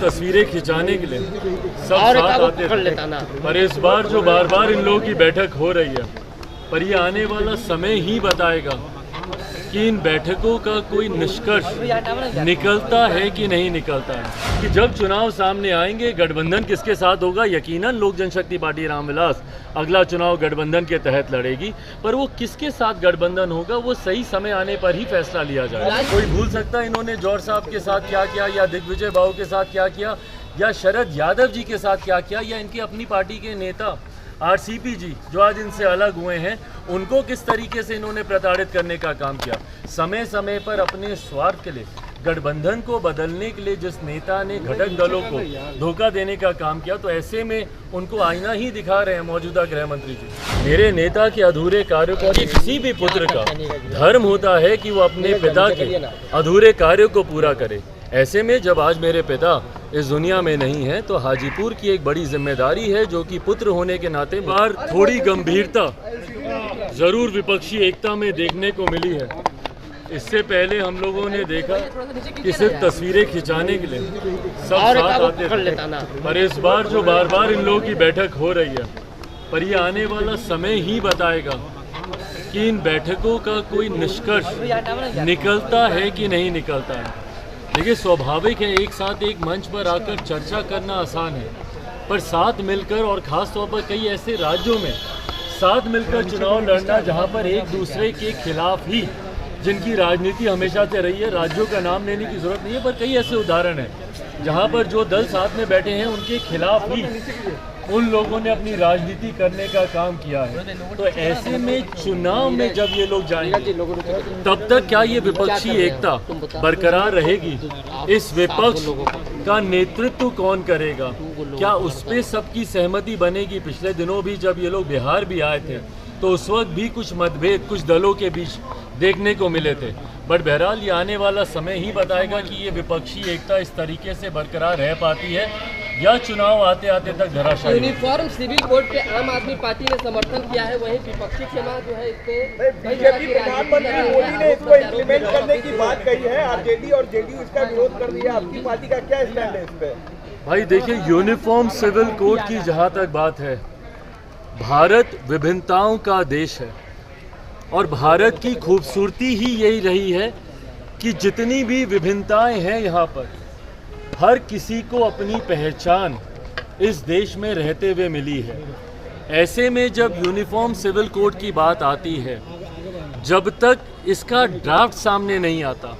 तस्वीरें खिंचाने के लिए सब साथ आते थे, पर इस बार जो बार बार इन लोगों की बैठक हो रही है, पर ये आने वाला समय ही बताएगा कि इन बैठकों का कोई निष्कर्ष निकलता है कि नहीं निकलता है। कि जब चुनाव सामने आएंगे गठबंधन किसके साथ होगा, यकीनन लोक जनशक्ति पार्टी रामविलास अगला चुनाव गठबंधन के तहत लड़ेगी, पर वो किसके साथ गठबंधन होगा वो सही समय आने पर ही फैसला लिया जाएगा। कोई भूल सकता है इन्होंने जौहर साहब के साथ क्या किया, या दिग्विजय बाबू के साथ क्या किया, या शरद यादव जी के साथ क्या किया, या इनकी अपनी पार्टी के नेता आरसीपी जी जो आज इनसे अलग हुए हैं उनको किस तरीके से इन्होंने प्रताड़ित करने का काम किया। समय समय पर अपने स्वार्थ के लिए गठबंधन को बदलने के लिए जिस नेता ने घटक दलों को धोखा देने का काम किया, तो ऐसे में उनको आईना ही दिखा रहे हैं मौजूदा गृह मंत्री जी। मेरे नेता के अधूरे कार्यों का किसी भी पुत्र का धर्म होता है कि वो अपने पिता के अधूरे कार्यों को पूरा करे। ऐसे में जब आज मेरे पिता इस दुनिया में नहीं है तो हाजीपुर की एक बड़ी जिम्मेदारी है जो कि पुत्र होने के नाते बार थोड़ी गंभीरता जरूर विपक्षी एकता में देखने को मिली है। इससे पहले हम लोगों ने देखा कि सिर्फ तस्वीरें खिंचाने के लिए सब साथ आते थे, पर इस बार जो बार बार इन लोगों की बैठक हो रही है, पर ये आने वाला समय ही बताएगा कि इन बैठकों का कोई निष्कर्ष निकलता है कि नहीं निकलता है। देखिए, स्वाभाविक है एक साथ एक मंच पर आकर चर्चा करना आसान है, पर साथ मिलकर और ख़ास तौर पर कई ऐसे राज्यों में साथ मिलकर चुनाव लड़ना जहां पर एक दूसरे के खिलाफ ही जिनकी राजनीति हमेशा से रही है, राज्यों का नाम लेने की ज़रूरत नहीं है, पर कई ऐसे उदाहरण हैं जहां पर जो दल साथ में बैठे हैं उनके खिलाफ ही उन लोगों ने अपनी राजनीति करने का काम किया है। तो ऐसे में चुनाव में जब ये लोग जाएंगे तब तक क्या ये विपक्षी एकता बरकरार रहेगी? इस विपक्ष का नेतृत्व कौन करेगा? क्या उस पर सबकी सहमति बनेगी? पिछले दिनों भी जब ये लोग बिहार भी आए थे तो उस वक्त भी कुछ मतभेद कुछ दलों के बीच देखने को मिले थे, बट बहरहाल ये आने वाला समय ही बताएगा कि ये विपक्षी एकता इस तरीके से बरकरार रह पाती है या चुनाव आते आते तक धराशायी। यूनिफॉर्म सिविल कोड पे आम आदमी पार्टी ने समर्थन किया है, वहीं विपक्षी क्षमा जो है इसपे बीजेपी प्रधानमंत्री मोदी ने इसको इम्प्लीमेंट करने की बात कही है, आरजेडी और जेडीयू इसका विरोध कर दिया। आपकी पार्टी का क्या स्टैंड है इस पे? भाई देखिए, यूनिफॉर्म सिविल कोड की जहाँ तक बात है, भारत विभिन्नताओं का देश है और भारत की खूबसूरती ही यही रही है कि जितनी भी विभिन्नताएं हैं यहाँ पर हर किसी को अपनी पहचान इस देश में रहते हुए मिली है। ऐसे में जब यूनिफॉर्म सिविल कोड की बात आती है, जब तक इसका ड्राफ्ट सामने नहीं आता,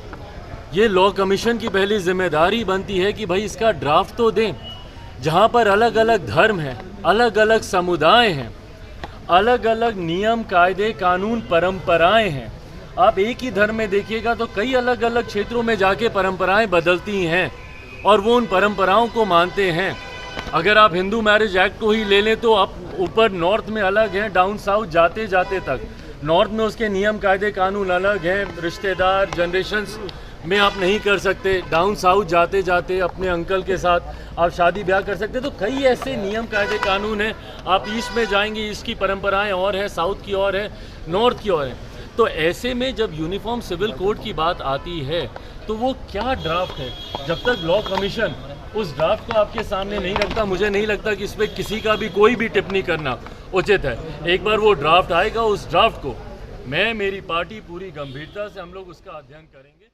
ये लॉ कमीशन की पहली जिम्मेदारी बनती है कि भाई इसका ड्राफ्ट तो दें। जहाँ पर अलग अलग धर्म हैं, अलग अलग समुदाय हैं, अलग अलग नियम कायदे कानून परंपराएं हैं। आप एक ही धर्म में देखिएगा तो कई अलग अलग क्षेत्रों में जाके परंपराएं बदलती हैं और वो उन परंपराओं को मानते हैं। अगर आप हिंदू मैरिज एक्ट को ही ले लें तो आप ऊपर नॉर्थ में अलग हैं, डाउन साउथ जाते जाते तक नॉर्थ में उसके नियम कायदे कानून अलग हैं, रिश्तेदार जनरेशन्स में आप नहीं कर सकते, डाउन साउथ जाते जाते अपने अंकल के साथ आप शादी ब्याह कर सकते। तो कई ऐसे नियम कायदे कानून हैं। आप ईस्ट में जाएंगे, ईस्ट की परंपराएं और हैं, साउथ की और है, नॉर्थ की और है। तो ऐसे में जब यूनिफॉर्म सिविल कोड की बात आती है तो वो क्या ड्राफ्ट है, जब तक लॉ कमीशन उस ड्राफ्ट को आपके सामने नहीं रखता, मुझे नहीं लगता कि इस पर किसी का भी कोई भी टिप्पणी करना उचित है। एक बार वो ड्राफ्ट आएगा, उस ड्राफ्ट को मैं मेरी पार्टी पूरी गंभीरता से हम लोग उसका अध्ययन करेंगे।